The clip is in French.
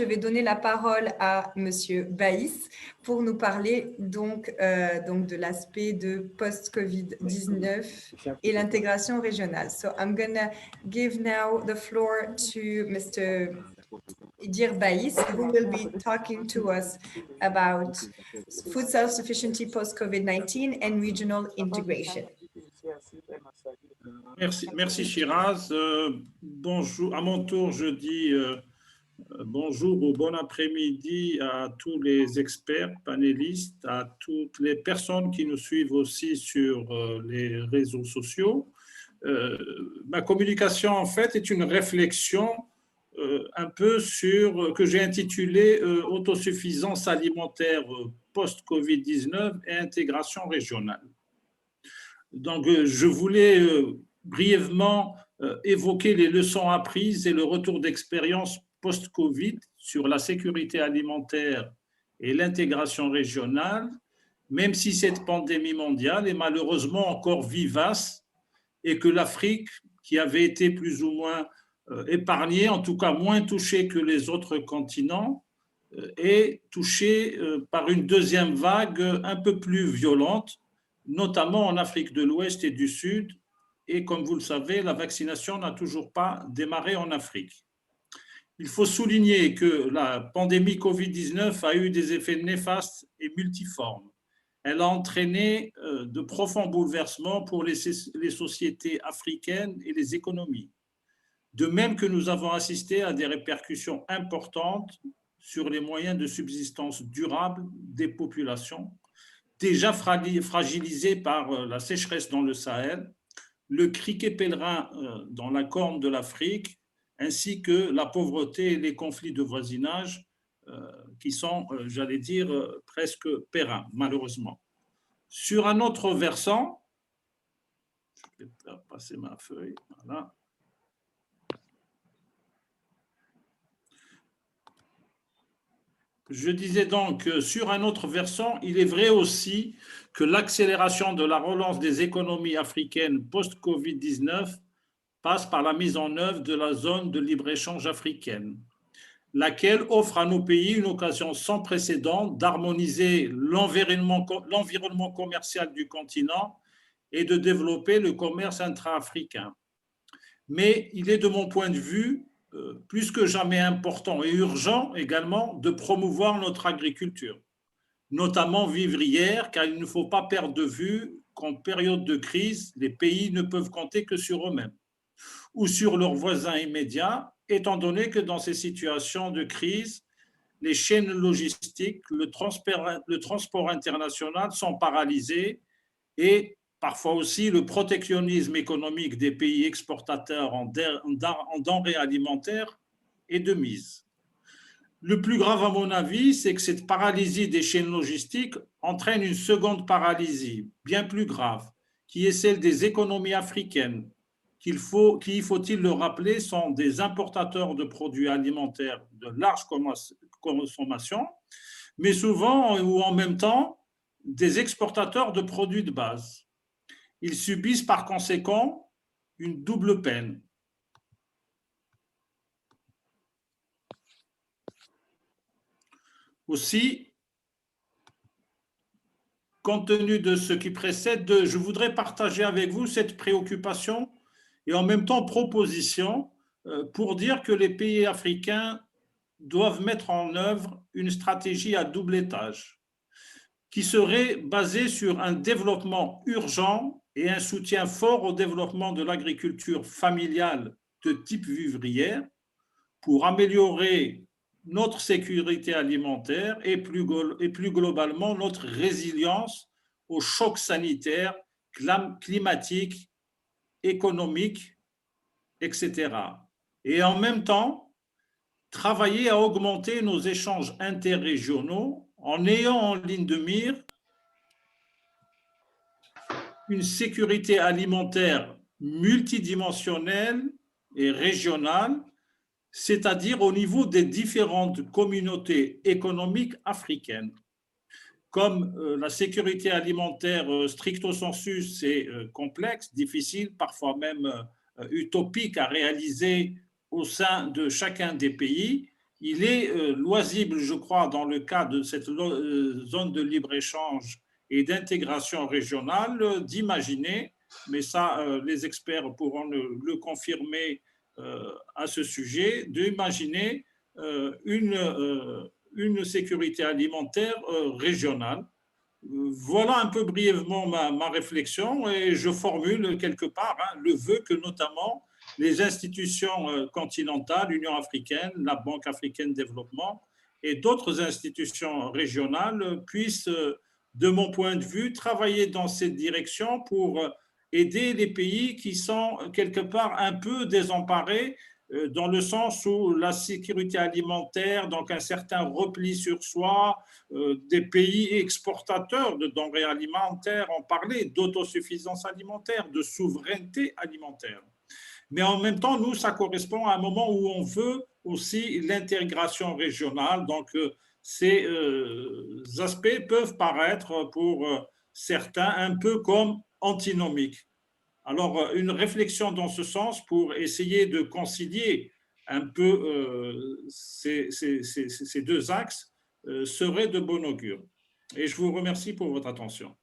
Je vais donner la parole à Monsieur Baïs pour nous parler donc de l'aspect de post-Covid-19 et l'intégration régionale. So I'm gonna give now the floor to Mr. Idir Baïs, who will be talking to us about food self-sufficiency post-COVID-19 and regional integration. Merci Shiraz. Bonjour, à mon tour, je dis bonjour ou bon après-midi à tous les experts, panélistes, à toutes les personnes qui nous suivent aussi sur les réseaux sociaux. Ma communication, en fait, est une réflexion un peu sur, que j'ai intitulée Autosuffisance alimentaire post-Covid-19 et intégration régionale. Donc, je voulais brièvement évoquer les leçons apprises et le retour d'expérience post-Covid sur la sécurité alimentaire et l'intégration régionale, même si cette pandémie mondiale est malheureusement encore vivace et que l'Afrique, qui avait été plus ou moins épargnée, en tout cas moins touchée que les autres continents, est touchée par une deuxième vague un peu plus violente, notamment en Afrique de l'Ouest et du Sud. Et comme vous le savez, la vaccination n'a toujours pas démarré en Afrique. Il faut souligner que la pandémie Covid-19 a eu des effets néfastes et multiformes. Elle a entraîné de profonds bouleversements pour les sociétés africaines et les économies. De même que nous avons assisté à des répercussions importantes sur les moyens de subsistance durable des populations, déjà fragilisées par la sécheresse dans le Sahel, le criquet pèlerin dans la corne de l'Afrique, ainsi que la pauvreté et les conflits de voisinage qui sont, j'allais dire, presque périns, malheureusement. Sur un autre versant, je vais passer ma feuille, voilà. Je disais donc, sur un autre versant, il est vrai aussi que l'accélération de la relance des économies africaines post-Covid-19 passe par la mise en œuvre de la zone de libre-échange africaine, laquelle offre à nos pays une occasion sans précédent d'harmoniser l'environnement commercial du continent et de développer le commerce intra-africain. Mais il est, de mon point de vue, plus que jamais important et urgent également de promouvoir notre agriculture, notamment vivrière, car il ne faut pas perdre de vue qu'en période de crise, les pays ne peuvent compter que sur eux-mêmes ou sur leurs voisins immédiats, étant donné que dans ces situations de crise, les chaînes logistiques, le transport international sont paralysés et parfois aussi le protectionnisme économique des pays exportateurs en denrées alimentaires est de mise. Le plus grave, à mon avis, c'est que cette paralysie des chaînes logistiques entraîne une seconde paralysie, bien plus grave, qui est celle des économies africaines, qui, faut-il le rappeler, sont des importateurs de produits alimentaires de large consommation, mais souvent ou en même temps des exportateurs de produits de base. Ils subissent par conséquent une double peine. Aussi, compte tenu de ce qui précède, je voudrais partager avec vous cette préoccupation et en même temps proposition pour dire que les pays africains doivent mettre en œuvre une stratégie à double étage qui serait basée sur un développement urgent et un soutien fort au développement de l'agriculture familiale de type vivrière pour améliorer notre sécurité alimentaire et plus globalement notre résilience aux chocs sanitaires, climatiques, économiques, etc. Et en même temps, travailler à augmenter nos échanges interrégionaux en ayant en ligne de mire une sécurité alimentaire multidimensionnelle et régionale, c'est-à-dire au niveau des différentes communautés économiques africaines. Comme la sécurité alimentaire stricto sensu, c'est complexe, difficile, parfois même utopique à réaliser au sein de chacun des pays, il est loisible, je crois, dans le cas de cette zone de libre-échange et d'intégration régionale, d'imaginer, mais ça, les experts pourront le confirmer à ce sujet, d'imaginer une sécurité alimentaire régionale. Voilà un peu brièvement ma réflexion et je formule quelque part le vœu que notamment les institutions continentales, l'Union africaine, la Banque africaine de développement et d'autres institutions régionales puissent, de mon point de vue, travailler dans cette direction pour aider les pays qui sont quelque part un peu désemparés dans le sens où la sécurité alimentaire, donc un certain repli sur soi, des pays exportateurs de denrées alimentaires ont parlé d'autosuffisance alimentaire, de souveraineté alimentaire. Mais en même temps, nous, ça correspond à un moment où on veut aussi l'intégration régionale. Donc, ces aspects peuvent paraître pour certains un peu comme antinomiques. Alors, une réflexion dans ce sens pour essayer de concilier un peu ces deux axes serait de bon augure. Et je vous remercie pour votre attention.